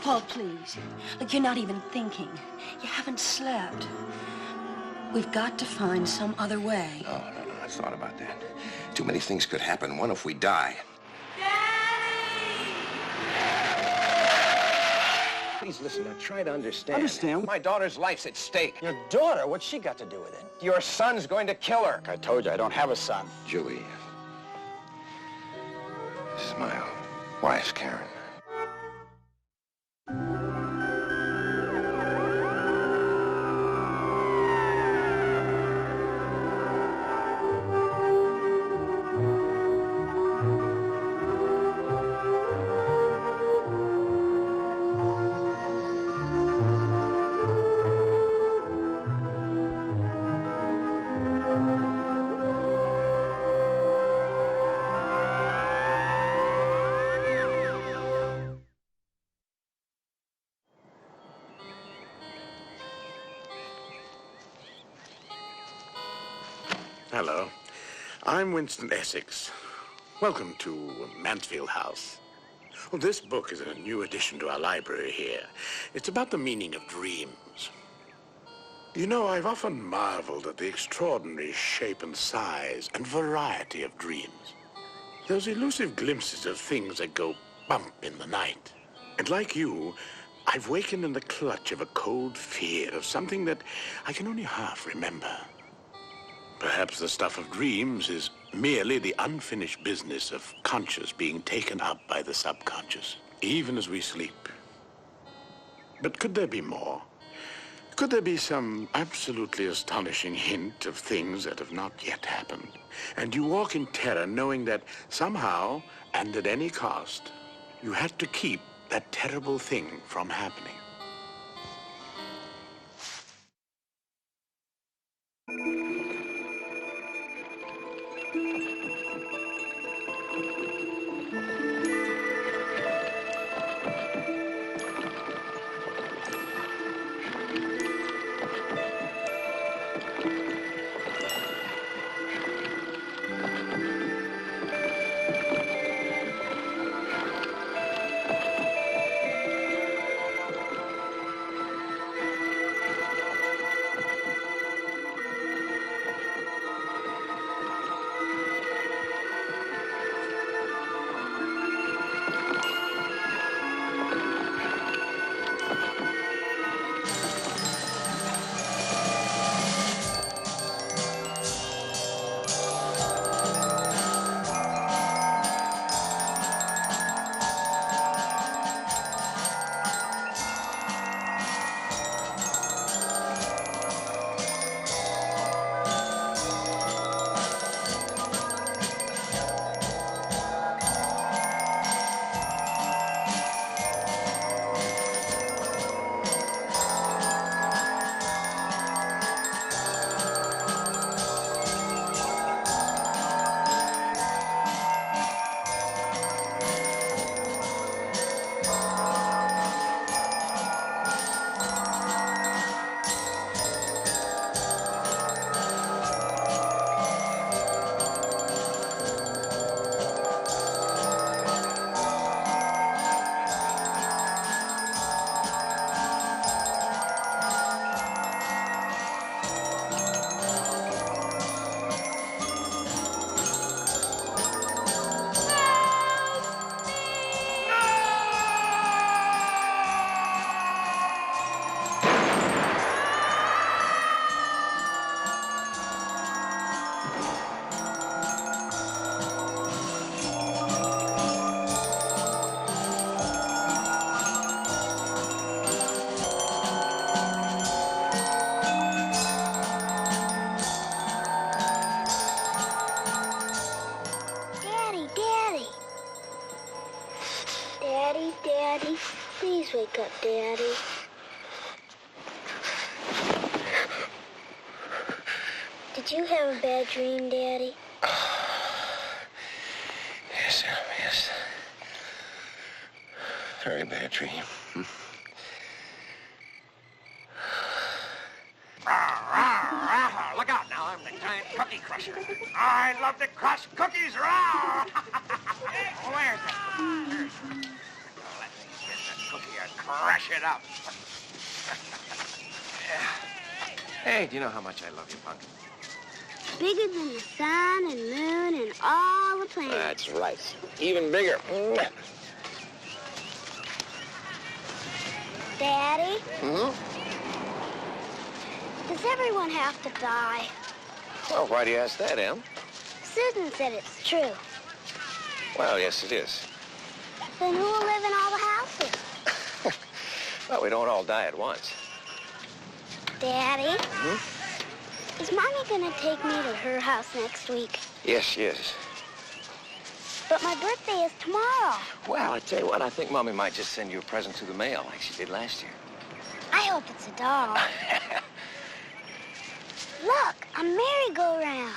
Paul, please. Look, you're not even thinking. You haven't slept. We've got to find some other way. No. I thought about that. Too many things could happen. One, if we die. Daddy! Please listen, now try to understand. Understand? My daughter's life's at stake. Your daughter? What's she got to do with it? Your son's going to kill her. I told you, I don't have a son. Julie. This is my wife, Karen. Hello. I'm Winston Essex. Welcome to Mansfield House. Well, this book is a new addition to our library here. It's about the meaning of dreams. You know, I've often marveled at the extraordinary shape and size and variety of dreams. Those elusive glimpses of things that go bump in the night. And like you, I've wakened in the clutch of a cold fear of something that I can only half remember. Perhaps the stuff of dreams is merely the unfinished business of conscious being taken up by the subconscious, even as we sleep. But could there be more? Could there be some absolutely astonishing hint of things that have not yet happened? And you walk in terror knowing that somehow, and at any cost, you had to keep that terrible thing from happening. Daddy, please wake up, Daddy. Did you have a bad dream, Daddy? Yes, yes. Very bad dream. Look out now, I'm the giant cookie crusher. I love to crush cookies raw. Where's it? Let me get the cookie across. crush it up. Hey, do you know how much I love you, Punk? Bigger than the sun and moon and all the planets. That's right. Even bigger. Daddy, Mm-hmm. does everyone have to die? Well, why do you ask that, Em? Susan said it's true. Well, yes, it is. Then who will live in all the houses? Well, we don't all die at once. Daddy, is Mommy gonna take me to her house next week? Yes, she is. But my birthday is tomorrow. Well, I tell you what, I think Mommy might just send you a present through the mail like she did last year. I hope it's a doll. Look, a merry-go-round.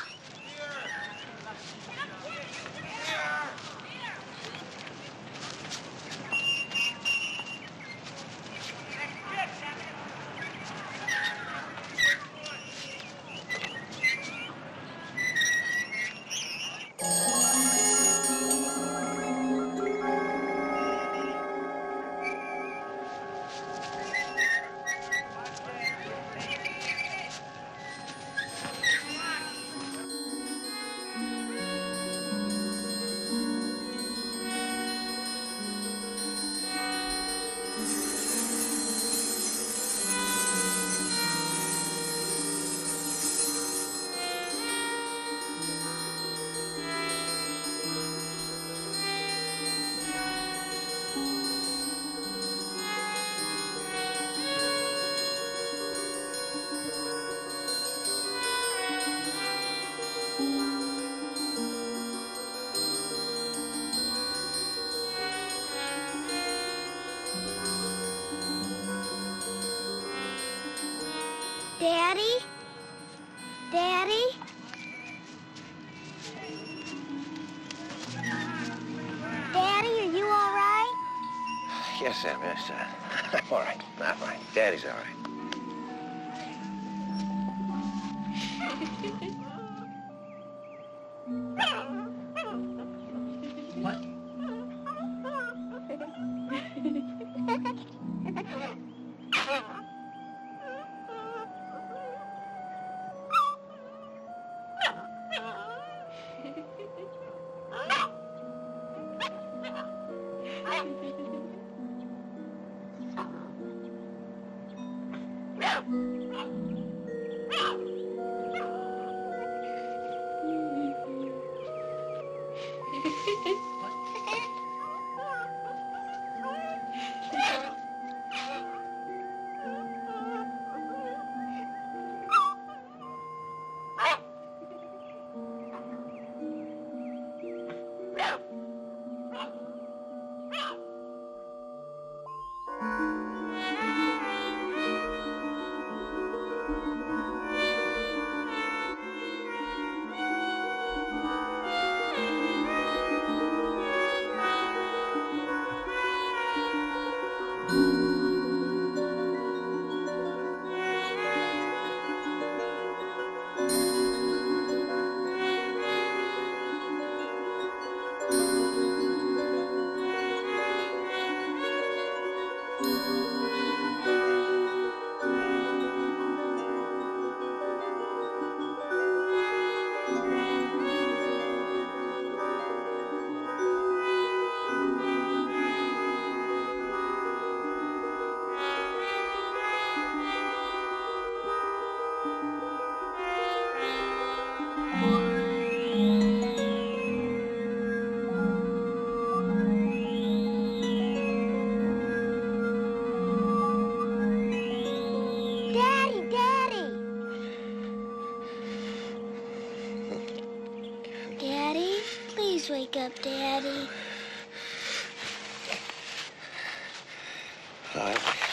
Daddy? Daddy? Daddy, are you all right? Yes, Em, yes. I'm all right. I'm all right. Daddy's all right. What? Daddy, Daddy! Daddy, please wake up, Daddy.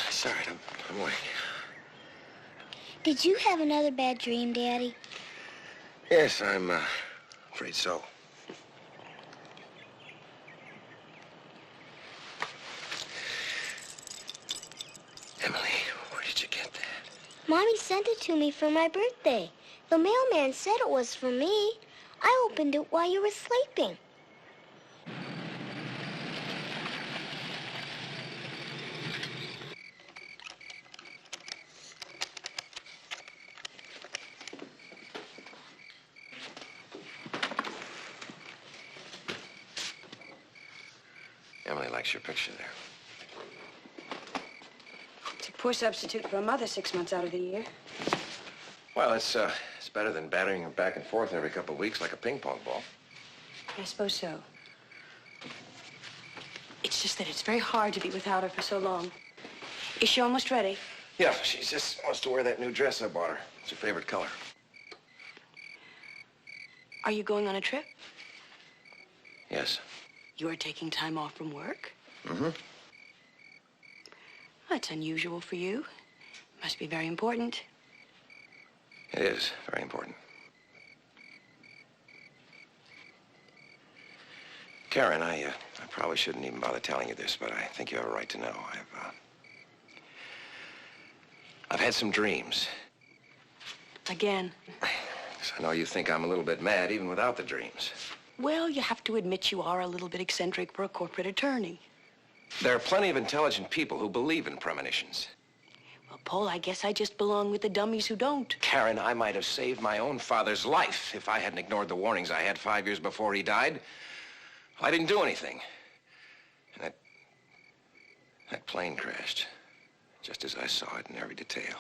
Sorry, I'm awake. Did you have another bad dream, Daddy? Yes, I'm afraid so. Emily, where did you get that? Mommy sent it to me for my birthday. The mailman said it was for me. I opened it while you were sleeping. Emily likes your picture there. It's a poor substitute for a mother 6 months out of the year. Well, it's better than battering her back and forth every couple of weeks like a ping pong ball. I suppose so. It's just that it's very hard to be without her for so long. Is she almost ready? Yeah, she just wants to wear that new dress I bought her. It's her favorite color. Are you going on a trip? Yes. You're taking time off from work? Mm-hmm. That's unusual for you. Must be very important. It is very important. Karen, I probably shouldn't even bother telling you this, but I think you have a right to know. I've had some dreams. Again? So I know you think I'm a little bit mad even without the dreams. Well, you have to admit you are a little bit eccentric for a corporate attorney. There are plenty of intelligent people who believe in premonitions. Well, Paul, I guess I just belong with the dummies who don't. Karen, I might have saved my own father's life if I hadn't ignored the warnings I had 5 years before he died. I didn't do anything. And that plane crashed, just as I saw it in every detail.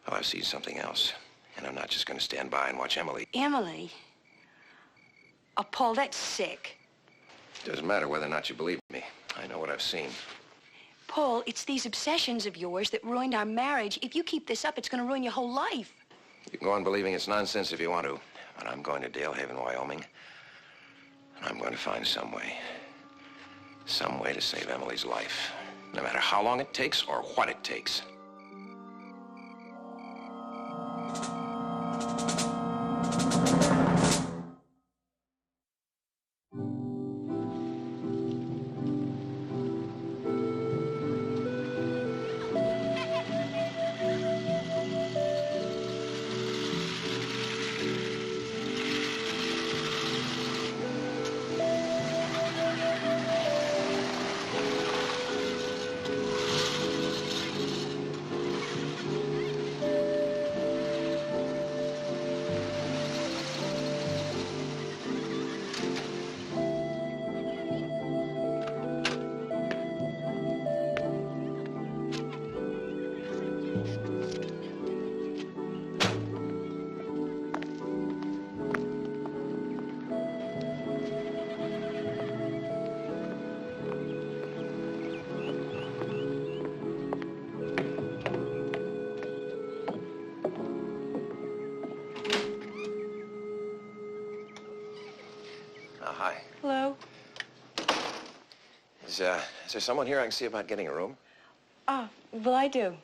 Well, I've seen something else, and I'm not just going to stand by and watch Emily. Emily? Oh, Paul, that's sick. Doesn't matter whether or not you believe me. I know what I've seen. Paul, it's these obsessions of yours that ruined our marriage. If you keep this up, it's going to ruin your whole life. You can go on believing it's nonsense if you want to, but I'm going to Dale Haven, Wyoming, and I'm going to find some way to save Emily's life, no matter how long it takes or what it takes. Hi. Hello? Is there someone here I can see about getting a room? Ah, well, I do.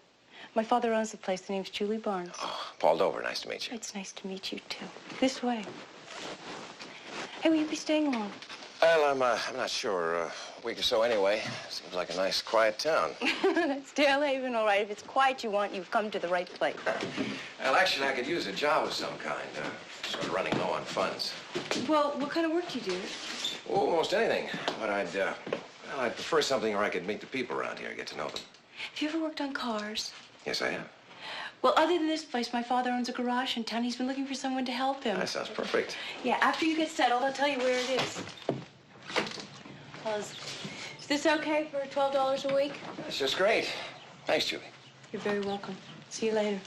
My father owns the place. The name's Julie Barnes. Oh, Paul Dover. Nice to meet you. It's nice to meet you, too. This way. Hey, will you be staying long? Well, I'm not sure. A week or so anyway. Seems like a nice, quiet town. It's Dale Haven, all right. If it's quiet you want, you've come to the right place. Well, actually, I could use a job of some kind. Sort of running low on funds. Well, what kind of work do you do? Oh, almost anything. But I'd prefer something where I could meet the people around here, get to know them. Have you ever worked on cars? Yes, I have. Well, other than this place, my father owns a garage in town. He's been looking for someone to help him. That sounds perfect. Yeah, after you get settled, I'll tell you where it is. Well, is this okay for $12 a week? That's just great. Thanks, Julie. You're very welcome. See you later.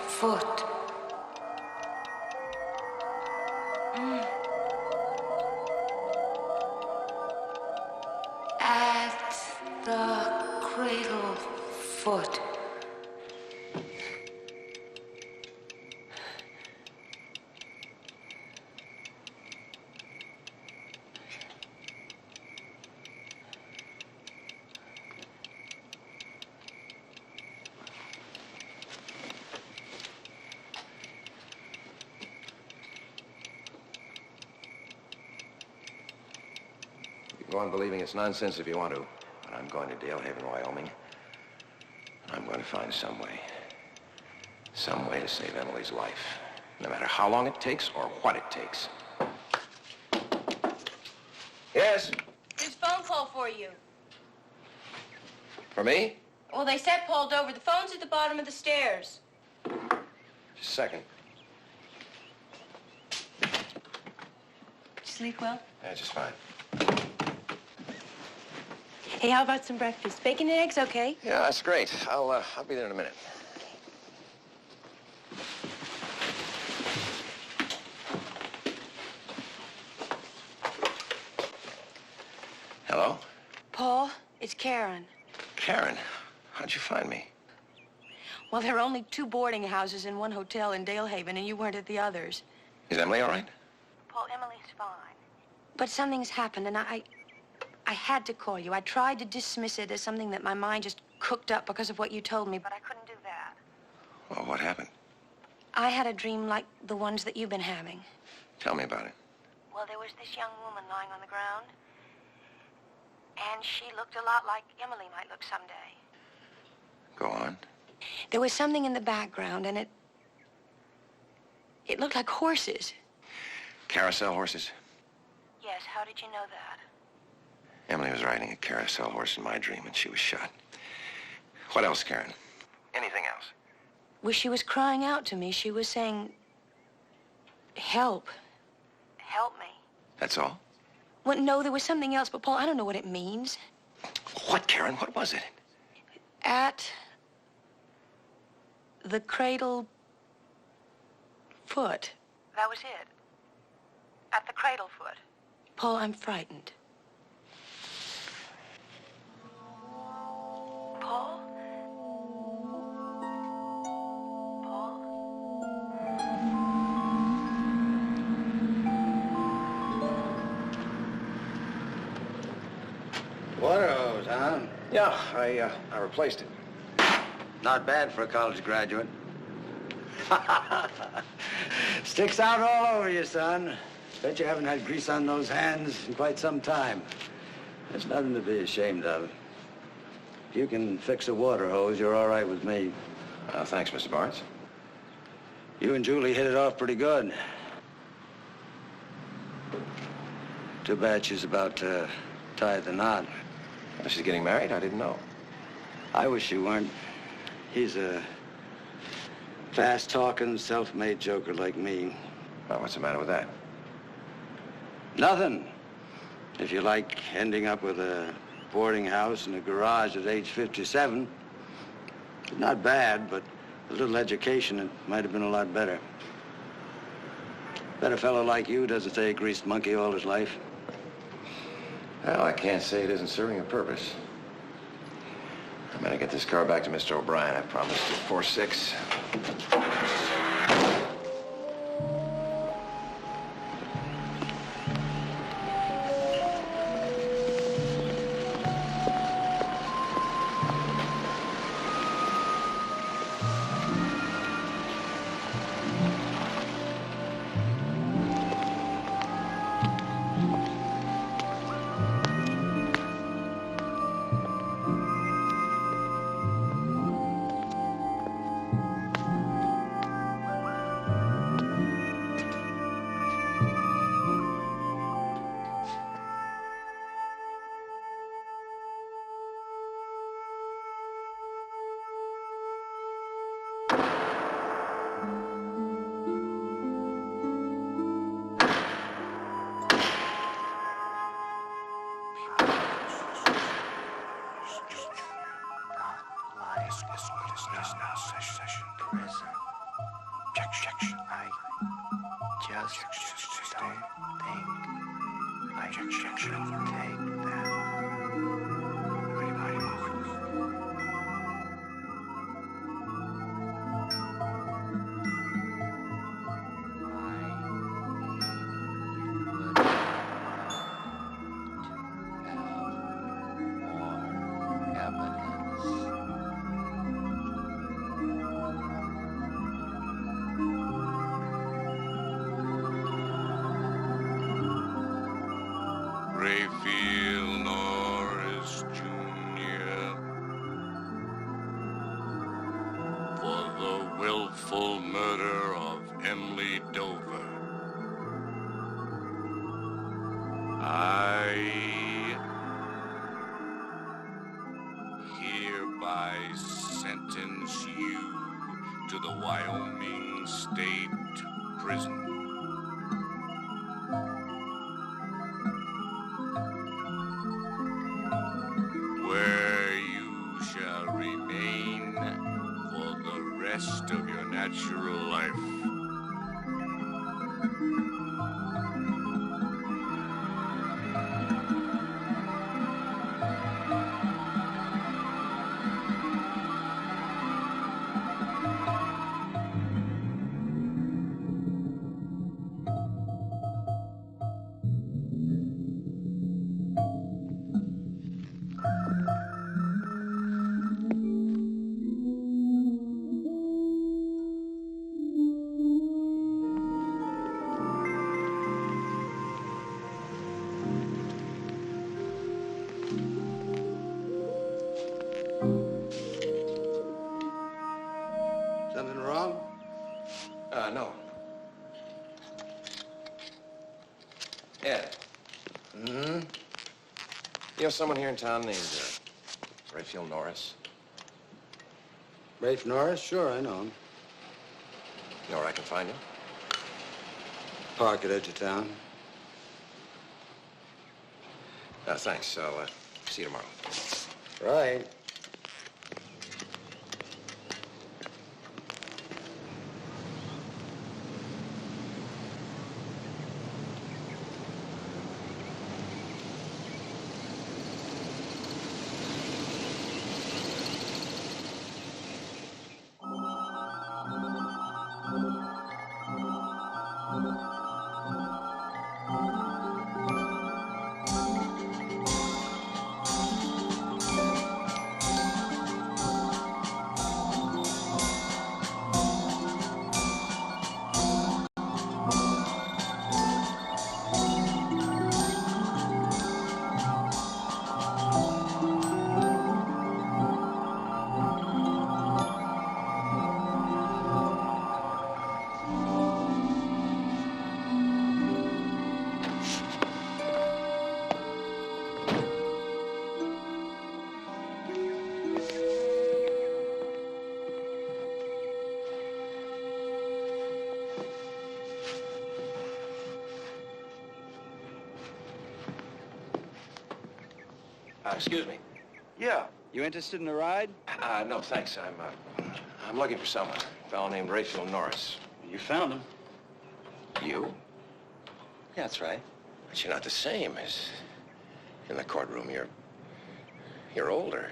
foot. At the cradle foot. Go on believing it's nonsense if you want to, but I'm going to Dale Haven, Wyoming. I'm going to find some way to save Emily's life, no matter how long it takes or what it takes. Yes? There's a phone call for you. For me? Well, they said pulled over. The phone's at the bottom of the stairs. Just a second. Sleep well? Yeah, just fine. Hey, how about some breakfast? Bacon and eggs, okay? Yeah, that's great. I'll be there in a minute. Hello? Paul, it's Karen. Karen, how'd you find me? Well, there are only 2 boarding houses and 1 hotel in Dale Haven, and you weren't at the others. Is Emily all right? Paul, Emily's fine. But something's happened, and I had to call you. I tried to dismiss it as something that my mind just cooked up because of what you told me, but I couldn't do that. Well, what happened? I had a dream like the ones that you've been having. Tell me about it. Well, there was this young woman lying on the ground, and she looked a lot like Emily might look someday. Go on. There was something in the background, and it looked like horses. Carousel horses? Yes, how did you know that? Emily was riding a carousel horse in my dream, and she was shot. What else, Karen? Anything else? Well, she was crying out to me. She was saying, help. Help me. That's all? Well, no, there was something else, but Paul, I don't know what it means. What, Karen? What was it? At the cradle foot. That was it. At the cradle foot. Paul, I'm frightened. Paul? Paul? Water hose, huh? Yeah, I replaced it. Not bad for a college graduate. Sticks out all over you, son. Bet you haven't had grease on those hands in quite some time. There's nothing to be ashamed of. If you can fix a water hose, you're all right with me. Thanks, Mr. Barnes. You and Julie hit it off pretty good. Too bad she's about to tie the knot. Well, she's getting married? I didn't know. I wish she weren't. He's a fast-talking, self-made joker like me. Well, what's the matter with that? Nothing. If you like ending up with a boarding house and a garage at age 57, not bad, but a little education, it might have been a lot better. Bet a fellow like you doesn't stay a greased monkey all his life. Well, I can't say it isn't serving a purpose. I'm gonna get this car back to Mr. O'Brien. I promised you 4-6. Raphael Norris Jr. for the willful murder of Emily Dover. I hereby sentence you to the Wyoming State Prison. Where you shall remain for the rest of your natural life. Something wrong? No. Ed. Mm-hmm. You know someone here in town named Raphael Norris? Rafe Norris? Sure, I know him. You know where I can find him? Park at edge of town. Thanks. I'll see you tomorrow. Right. Excuse me. Yeah. You interested in a ride? No, thanks. I'm looking for someone. A fellow named Raphael Norris. You found him. You? Yeah, that's right. But you're not the same as in the courtroom. You're older.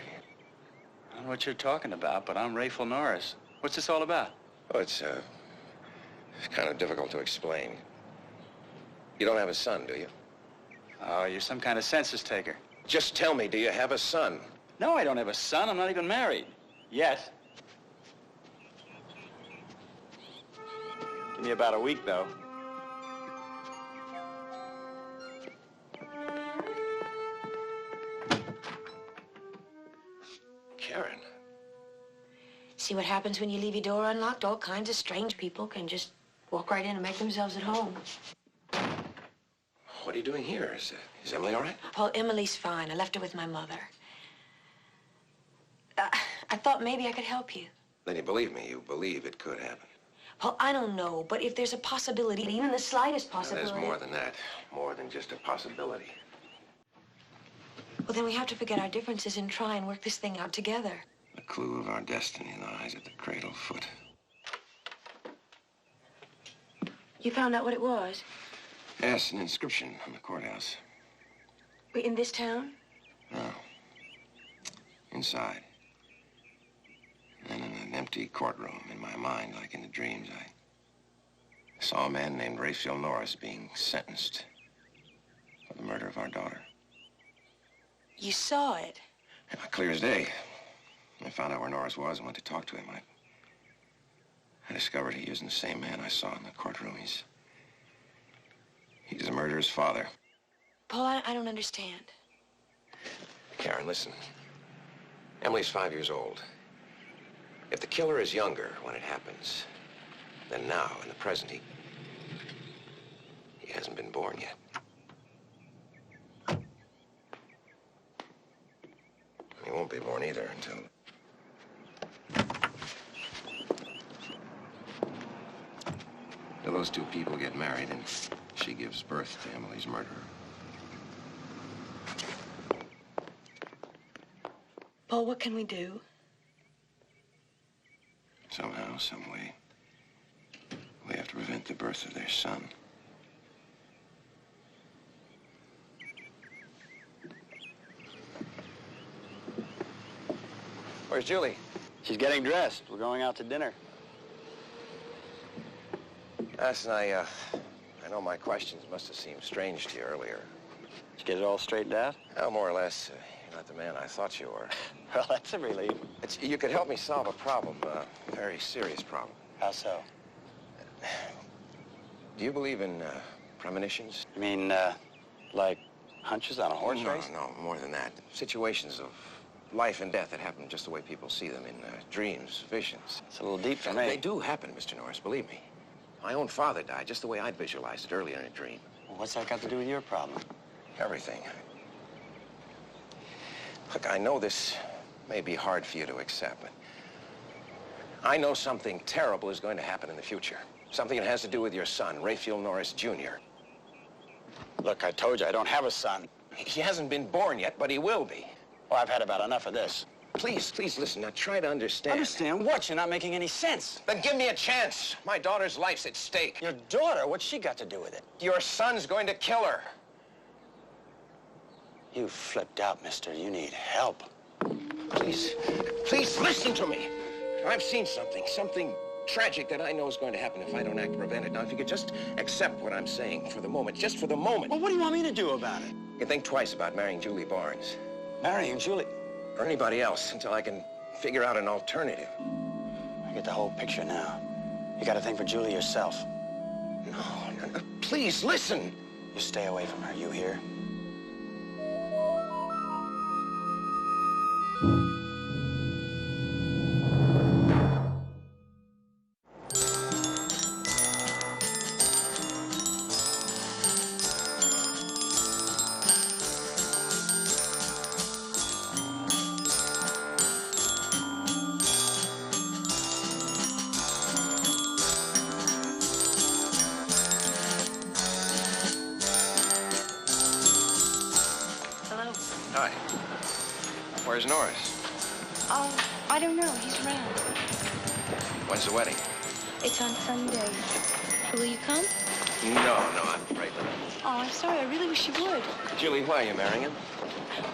I don't know what you're talking about, but I'm Raphael Norris. What's this all about? Oh, it's kind of difficult to explain. You don't have a son, do you? Oh, you're some kind of census taker. Just tell me, do you have a son? No, I don't have a son. I'm not even married. Yet. Give me about a week, though. Karen. See what happens when you leave your door unlocked? All kinds of strange people can just walk right in and make themselves at home. What are you doing here? Is Emily all right? Paul, Emily's fine. I left her with my mother. I thought maybe I could help you. Then you believe me. You believe it could happen. Paul, I don't know, but if there's a possibility, even the slightest Now, possibility... there's more than that. More than just a possibility. Well, then we have to forget our differences and try and work this thing out together. The clue of our destiny lies at the cradle foot. You found out what it was? Yes, an inscription on the courthouse. We're in this town? No. Inside. And in an empty courtroom, in my mind, like in the dreams, I saw a man named Raphael Norris being sentenced for the murder of our daughter. You saw it? Yeah, clear as day. I found out where Norris was and went to talk to him. I discovered he isn't the same man I saw in the courtroom. He's the murderer's father. Paul, I don't understand. Karen, listen. Emily's 5 years old. If the killer is younger when it happens, then now, in the present, he hasn't been born yet. He won't be born either until... those two people get married and she gives birth to Emily's murderer. Paul, what can we do? Somehow, some way, we have to prevent the birth of their son. Where's Julie? She's getting dressed. We're going out to dinner. Listen, I know my questions must have seemed strange to you earlier. Did you get it all straightened out? Well, more or less, you're not the man I thought you were. Well, that's a relief. You could help me solve a problem, a very serious problem. How so? Do you believe in premonitions? You mean, like hunches on a horse race? No, more than that. Situations of life and death that happen just the way people see them in dreams, visions. It's a little deep for me. They do happen, Mr. Norris, believe me. My own father died just the way I'd visualized it earlier in a dream. Well, what's that got to do with your problem? Everything. Look, I know this may be hard for you to accept, but I know something terrible is going to happen in the future. Something that has to do with your son, Raphael Norris, Jr. Look, I told you, I don't have a son. He hasn't been born yet, but he will be. Well, I've had about enough of this. Please listen. Now try to understand. Understand what? You're not making any sense. Then give me a chance. My daughter's life's at stake. Your daughter? What's she got to do with it? Your son's going to kill her. You flipped out, mister. You need help. Please listen to me. I've seen something tragic that I know is going to happen if I don't act to prevent it. Now, if you could just accept what I'm saying for the moment, just for the moment. Well, what do you want me to do about it? You can think twice about marrying Julie Barnes. Marrying Julie? Or anybody else until I can figure out an alternative. I get the whole picture now. You got to think for Julie yourself. No. Please, listen. You stay away from her, you hear? Hi. Where's Norris? Oh, I don't know. He's around. When's the wedding? It's on Sunday. Will you come? No, I'm afraid not. Oh, I'm sorry. I really wish you would. Julie, why are you marrying him?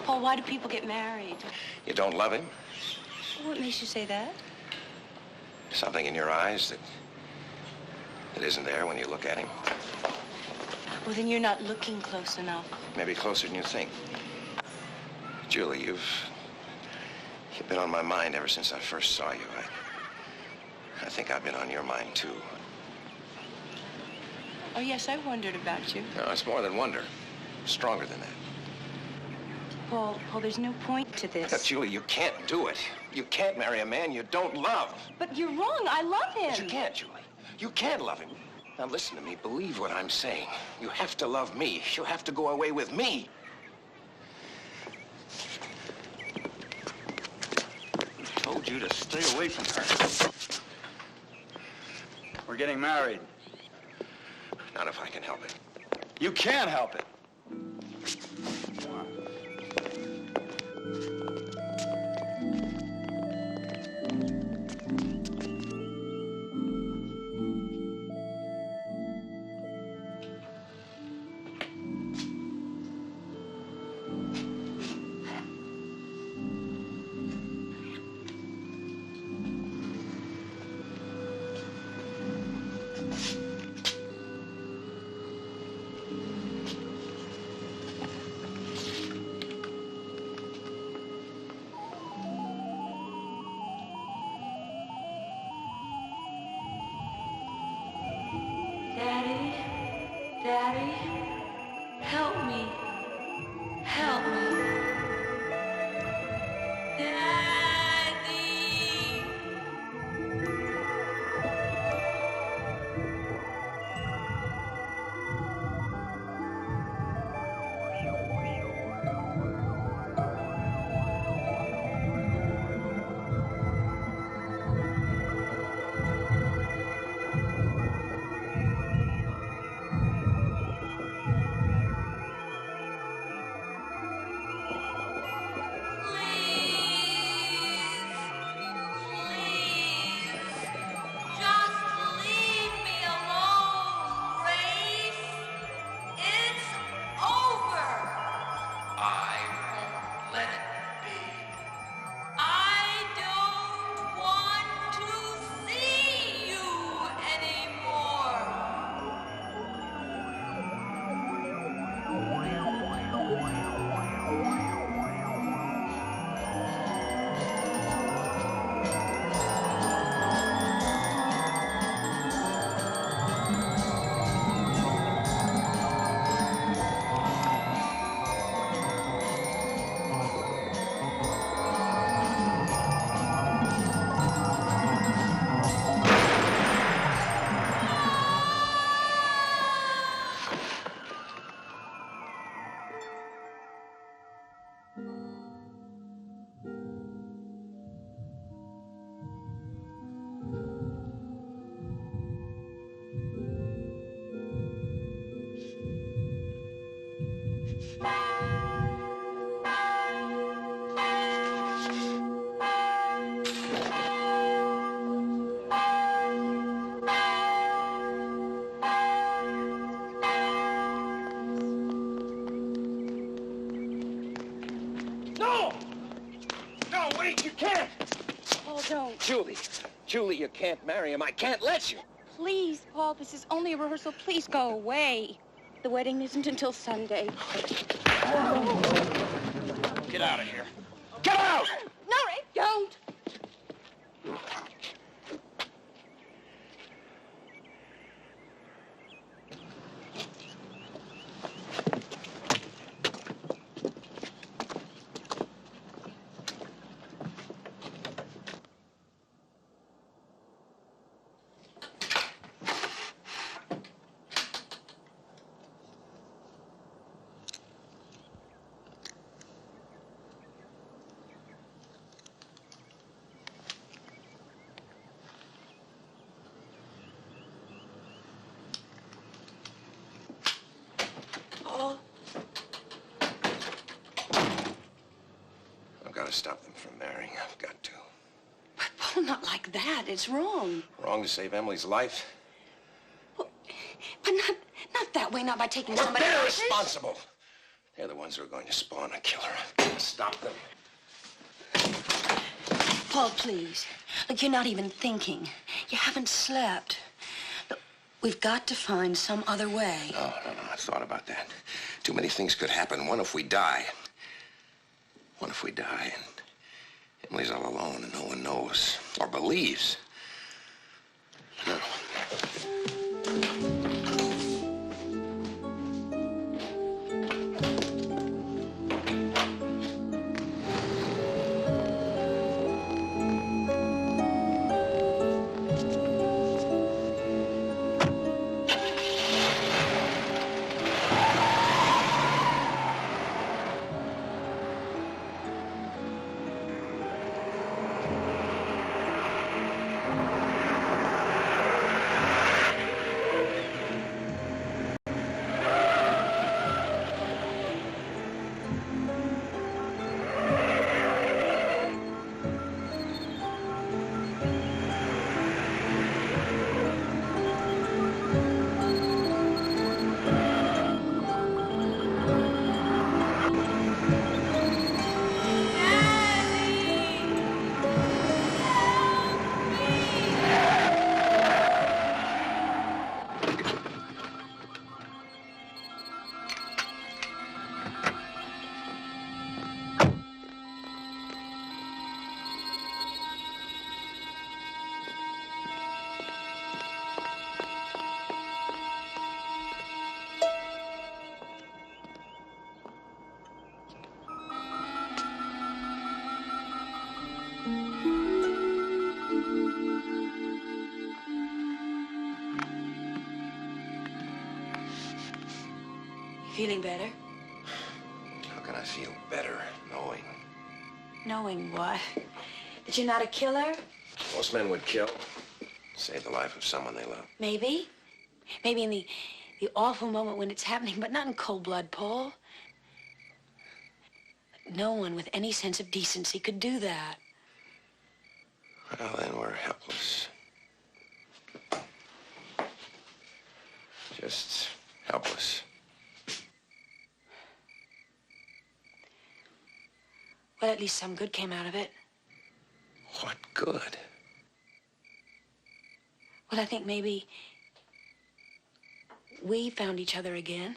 Paul, why do people get married? You don't love him? What makes you say that? Something in your eyes that isn't there when you look at him. Well, then you're not looking close enough. Maybe closer than you think. Julie, you've been on my mind ever since I first saw you. I think I've been on your mind, too. Oh, yes, I wondered about you. No, it's more than wonder. Stronger than that. Paul, there's no point to this. Julie, you can't do it. You can't marry a man you don't love. But you're wrong. I love him. But you can't, Julie. You can't love him. Now, listen to me. Believe what I'm saying. You have to love me. You have to go away with me. I told you to stay away from her. We're getting married. Not if I can help it. You can't help it. Daddy, help me. Help me. Daddy! Julie, you can't marry him. I can't let you. Please, Paul, this is only a rehearsal. Please go away. The wedding isn't until Sunday. Get out of here. Get out! No, Ray, don't. I've got to stop them from marrying. I've got to. But, Paul, not like that. It's wrong. Wrong to save Emily's life? Well, but not that way, not by taking But somebody they're else's. responsible. They're the ones who are going to spawn a killer. I've got to stop them. Paul, please. Look, you're not even thinking. You haven't slept. Look, we've got to find some other way. No. I thought about that. Too many things could happen. One if we die. What if we die and Emily's all alone and no one knows or believes? No. Feeling better? How can I feel better knowing? Knowing what? That you're not a killer? Most men would kill, save the life of someone they love. Maybe. Maybe in the awful moment when it's happening, but not in cold blood, Paul. No one with any sense of decency could do that. Well, then we're helpless. Just helpless. Well, at least some good came out of it. What good? Well, I think maybe we found each other again.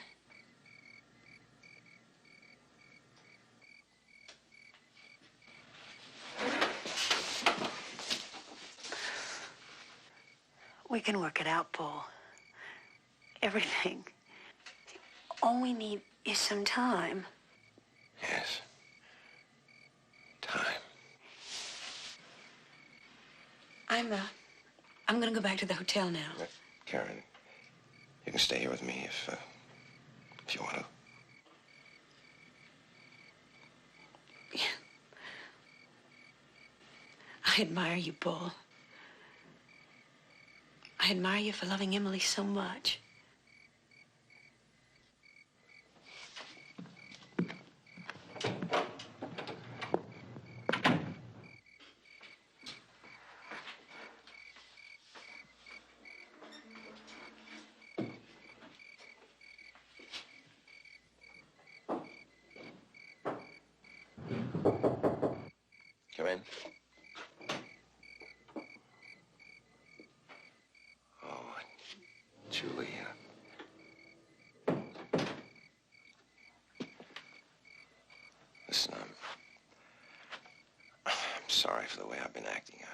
We can work it out, Paul. Everything. All we need is some time. Yes. Time. I'm gonna go back to the hotel now. Karen, you can stay here with me if you want to. I admire you, Paul. I admire you for loving Emily so much. Come in. Oh, Julia. Listen, I'm sorry for the way I've been acting. I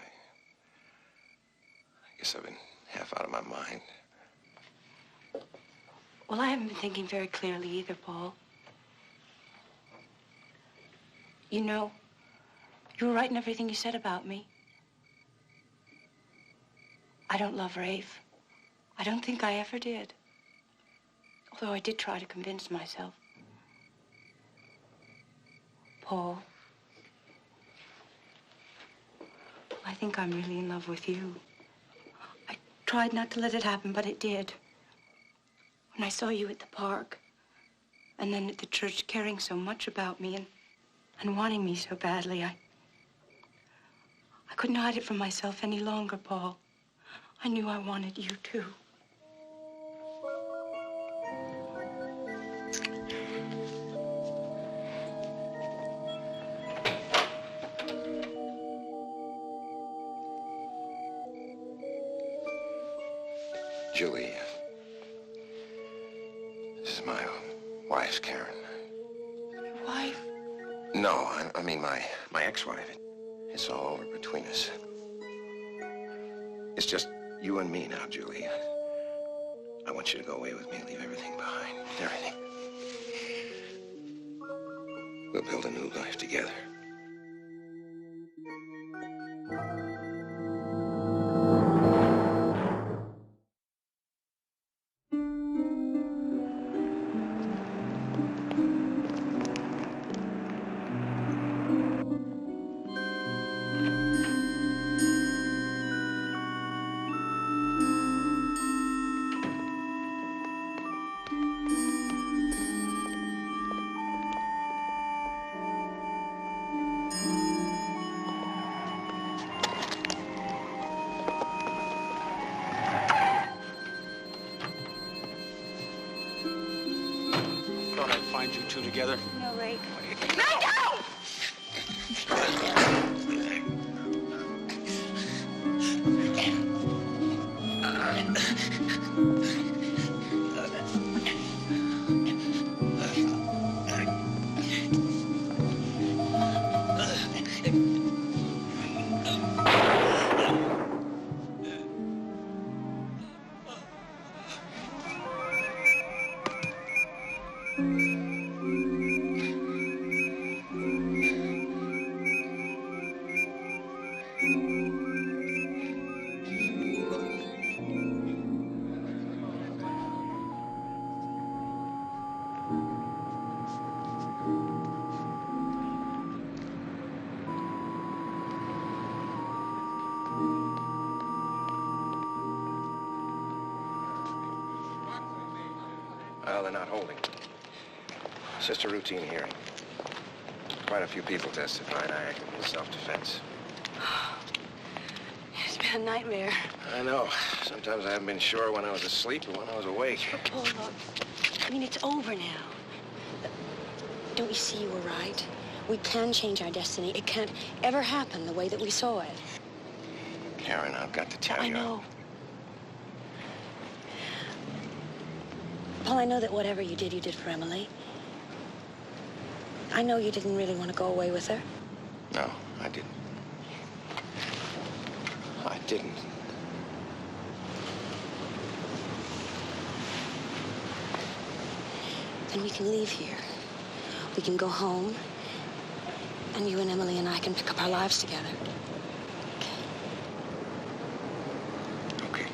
guess I've been half out of my mind. Well, I haven't been thinking very clearly either, Paul. You know, you were right in everything you said about me. I don't love Rafe. I don't think I ever did. Although I did try to convince myself. Paul, I think I'm really in love with you. I tried not to let it happen, but it did. When I saw you at the park, and then at the church caring so much about me and wanting me so badly, I couldn't hide it from myself any longer, Paul. I knew I wanted you too. Julie, this is my wife, Karen. Wife? No, I mean my ex-wife. It's all over between us. It's just you and me now, Julie. I want you to go away with me and leave everything behind. Everything. We'll build a new life together. Thought I'd find you two together. No, Ray. Well, they're not holding. It's just a routine hearing. Quite a few people testifying I acted in self-defense. It's been a nightmare. I know. Sometimes I haven't been sure when I was asleep or when I was awake. Oh, look. I mean, it's over now. Don't you see you were right? We can change our destiny. It can't ever happen the way that we saw it. Karen, I've got to tell I you. know. Paul, I know that whatever you did for Emily. I know you didn't really want to go away with her. No, I didn't. I didn't. Then we can leave here. We can go home, and you and Emily and I can pick up our lives together. Okay.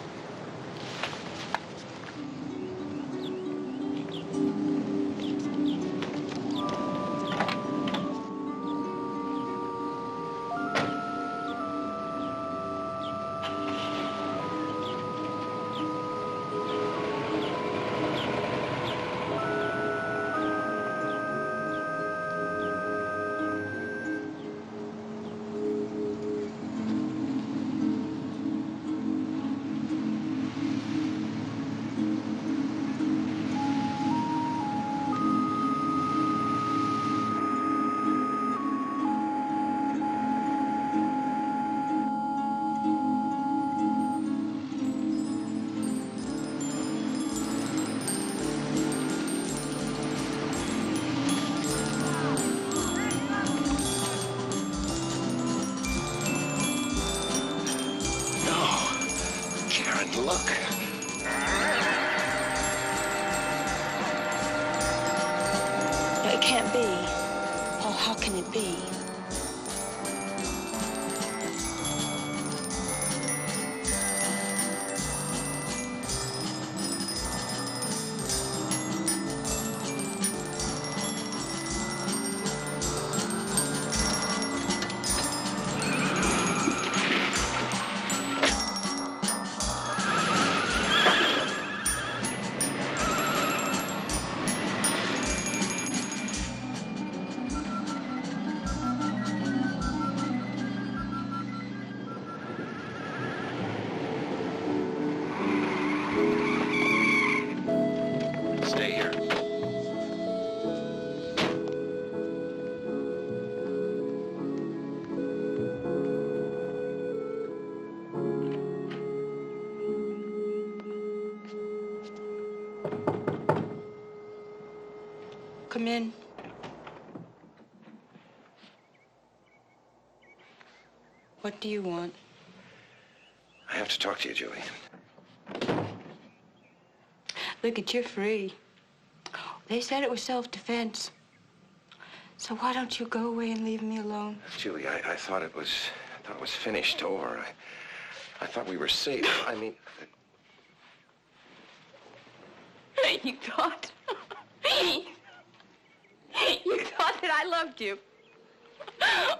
Look. No, it can't be. Paul, how can it be? Stay here. Come in. What do you want? I have to talk to you, Julie. Look, you're free. They said it was self-defense. So why don't you go away and leave me alone? Julie, I thought it was finished, over. I thought we were safe. I mean... You thought? You thought that I loved you?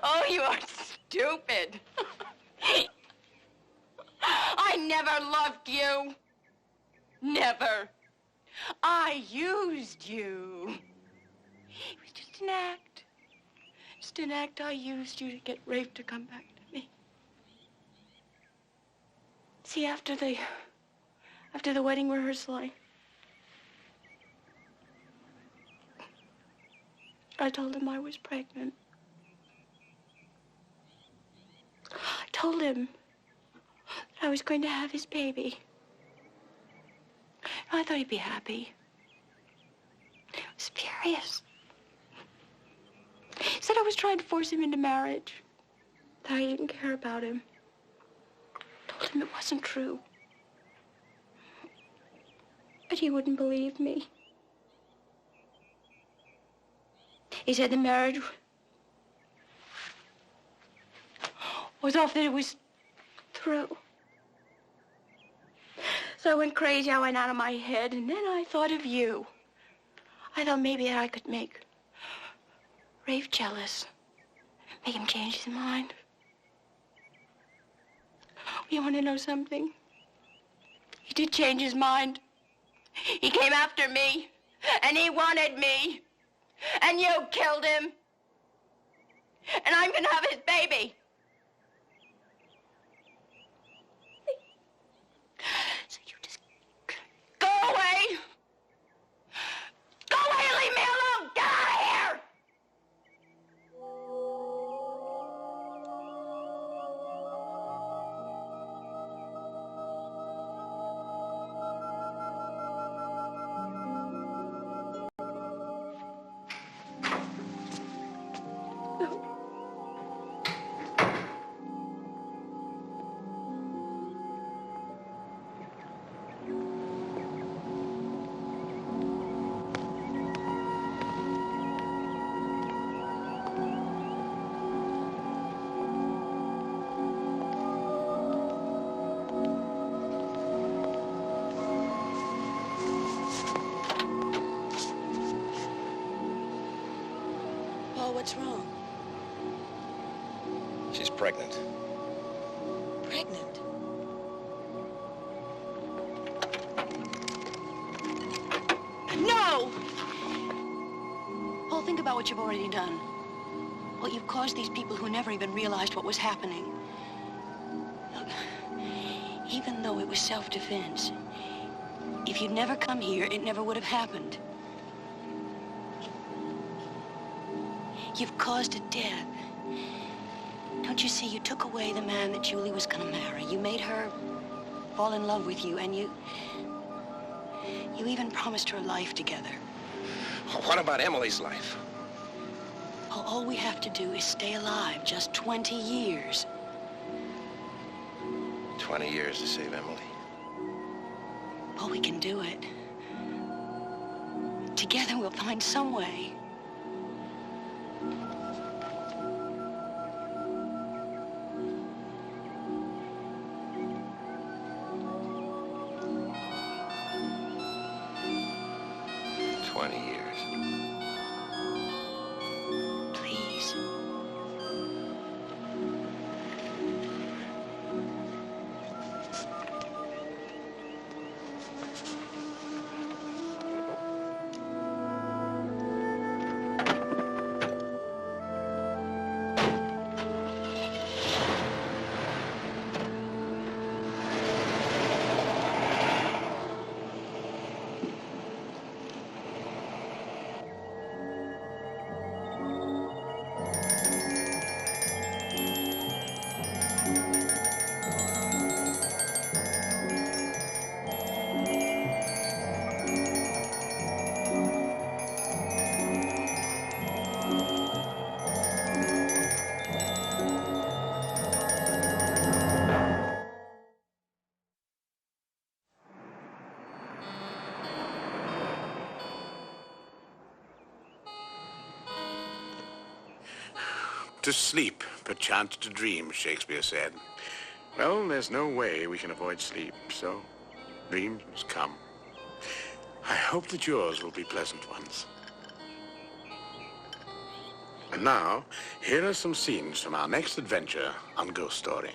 Oh, you are stupid. I never loved you. Never. I used you. It was just an act. Just an act. I used you to get Rafe to come back to me. See, after the wedding rehearsal, I told him I was pregnant. I told him that I was going to have his baby. I thought he'd be happy. I was furious. He said I was trying to force him into marriage, that I didn't care about him. I told him it wasn't true. But he wouldn't believe me. He said the marriage was off, that it was through. So I went crazy. I went out of my head, and then I thought of you. I thought maybe I could make Rafe jealous, make him change his mind. You want to know something? He did change his mind. He came after me. And he wanted me. And you killed him. And I'm gonna have his baby. So you just go away. Go away and leave me alone. Get out of here. What's wrong? She's pregnant. Pregnant? No! Paul, think about what you've already done. Well, you've caused these people who never even realized what was happening. Look, even though it was self-defense, if you'd never come here, it never would have happened. You've caused a death. Don't you see, you took away the man that Julie was gonna marry. You made her fall in love with you, and you even promised her a life together. What about Emily's life? All we have to do is stay alive, just 20 years. 20 years to save Emily. Oh, we can do it. Together we'll find some way. To sleep, perchance to dream, Shakespeare said. Well, there's no way we can avoid sleep, so dreams come. I hope that yours will be pleasant ones. And now, here are some scenes from our next adventure on Ghost Story.